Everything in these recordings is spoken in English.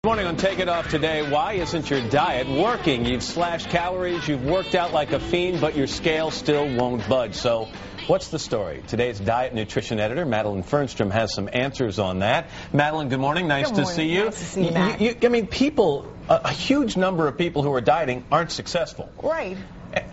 Morning on Take It Off today. Why isn't your diet working? You've slashed calories, you've worked out like a fiend, but your scale still won't budge. So what's the story? Today's diet nutrition editor, Madeline Fernstrom, has some answers on that. Madeline, good morning. Nice to see you. Nice to see you, Matt. I mean, people, a huge number of people who are dieting aren't successful. Right.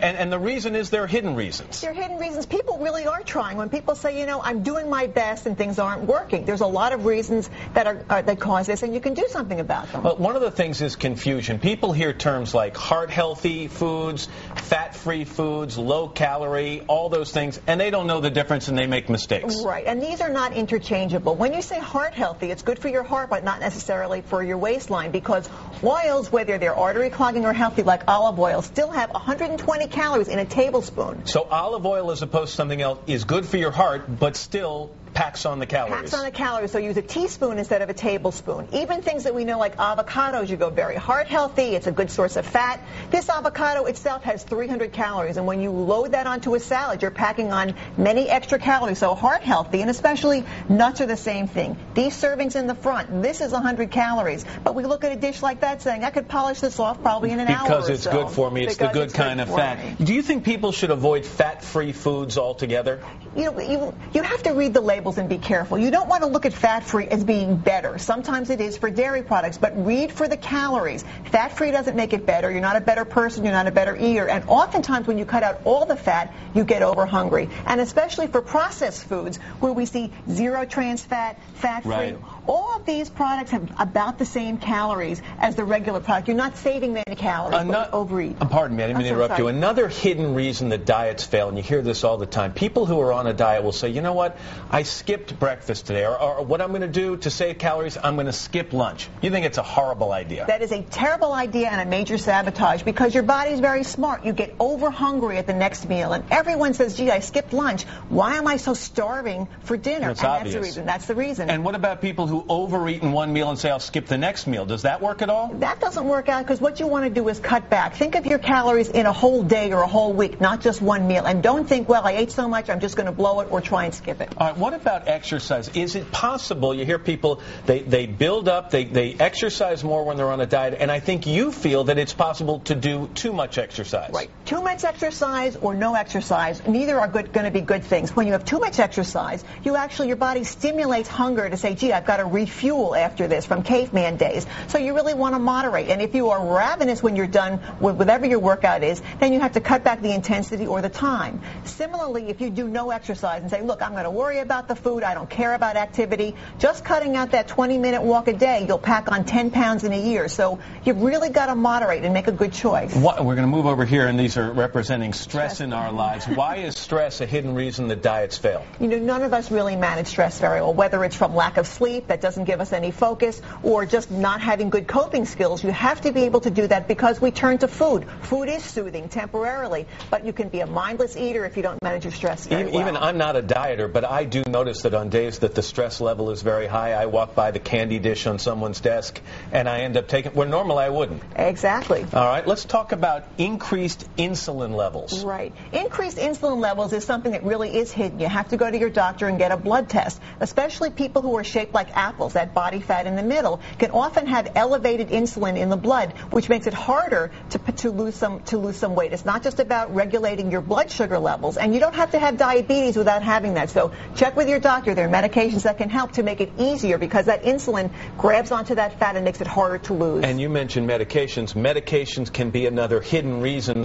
And the reason is there are hidden reasons. There are hidden reasons. People really are trying. When people say, you know, I'm doing my best and things aren't working, there's a lot of reasons that cause this, and you can do something about them. But one of the things is confusion. People hear terms like heart-healthy foods, fat-free foods, low-calorie, all those things, and they don't know the difference and they make mistakes. Right, and these are not interchangeable. When you say heart-healthy, it's good for your heart, but not necessarily for your waistline, because oils, whether they're artery clogging or healthy, like olive oil, still have 120 calories in a tablespoon. So olive oil, as opposed to something else, is good for your heart, but still packs on the calories. Packs on the calories, so use a teaspoon instead of a tablespoon. Even things that we know like avocados, you go very heart healthy, it's a good source of fat. This avocado itself has 300 calories, and when you load that onto a salad, you're packing on many extra calories. So heart healthy, and especially nuts are the same thing. These servings in the front, this is 100 calories. But we look at a dish like that saying, I could polish this off probably in an hour or so. Because it's good for me, it's the good kind of fat. Do you think people should avoid fat-free foods altogether? You know, you have to read the labels and be careful. You don't want to look at fat-free as being better. Sometimes it is for dairy products, but read for the calories. Fat-free doesn't make it better. You're not a better person. You're not a better eater. And oftentimes when you cut out all the fat, you get over-hungry. And especially for processed foods where we see zero trans fat, fat-free. Right. All of these products have about the same calories as the regular product. You're not saving many calories, but you overeat. Pardon me, I didn't mean to interrupt you. Another hidden reason that diets fail, and you hear this all the time, people who are on a diet will say, you know what, I skipped breakfast today, or what I'm going to do to save calories, I'm going to skip lunch. You think it's a horrible idea? That is a terrible idea and a major sabotage, because your body is very smart. You get over-hungry at the next meal, and everyone says, gee, I skipped lunch. Why am I so starving for dinner? It's and obvious. That's the reason. That's the reason. And what about people who overeat in one meal and say, I'll skip the next meal? Does that work at all? That doesn't work out, because what you want to do is cut back. Think of your calories in a whole day or a whole week, not just one meal. And don't think, well, I ate so much, I'm just going to blow it, or try and skip it. All right, what about exercise? Is it possible, you hear people, they build up, they exercise more when they're on a diet, and I think you feel that it's possible to do too much exercise. Right. Too much exercise or no exercise, neither are going to be good things. When you have too much exercise, your body stimulates hunger to say, gee, I've got to refuel after this from caveman days. So you really want to moderate. And if you are ravenous when you're done with whatever your workout is, then you have to cut back the intensity or the time. Similarly, if you do no exercise and say, look, I'm going to worry about the food, I don't care about activity, just cutting out that 20-minute walk a day, you'll pack on 10 pounds in a year. So you've really got to moderate and make a good choice. We're going to move over here, and these are representing stress in our lives. Why is stress a hidden reason that diets fail? You know, none of us really manage stress very well, whether it's from lack of sleep that doesn't give us any focus, or just not having good coping skills. You have to be able to do that because we turn to food. Food is soothing temporarily, but you can be a mindless eater if you don't manage your stress very well. Even I'm not a dieter, but I do notice that on days that the stress level is very high, I walk by the candy dish on someone's desk, and I end up taking, where normally I wouldn't. Exactly. All right, let's talk about increased insulin levels. Right. Increased insulin levels is something that really is hidden. You have to go to your doctor and get a blood test. Especially people who are shaped like apples, that body fat in the middle, can often have elevated insulin in the blood, which makes it harder to lose some weight. It's not just about regulating your blood sugar levels, and you don't have to have diabetes without having that. So check with your doctor. There are medications that can help to make it easier, because that insulin grabs onto that fat and makes it harder to lose. And you mentioned medications. Medications can be another hidden reason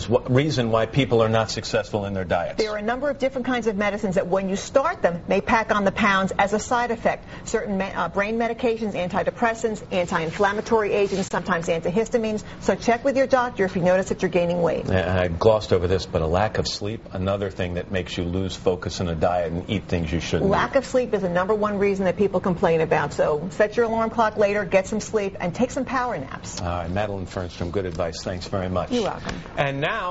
why people are not successful in their diets. There are a number of different kinds of medicines that when you start them may pack on the pounds as a side effect. Certain brain medications, antidepressants, anti-inflammatory agents, sometimes antihistamines. So check with your doctor if you notice that you're gaining weight. I glossed over this, but a lack of sleep, another thing that makes you lose focus in a diet and eat things you shouldn't eat. Lack of sleep is the #1 reason that people complain about. So set your alarm clock later, get some sleep, and take some power naps. All right, Madeline Fernstrom, good advice. Thanks very much. You're welcome. And now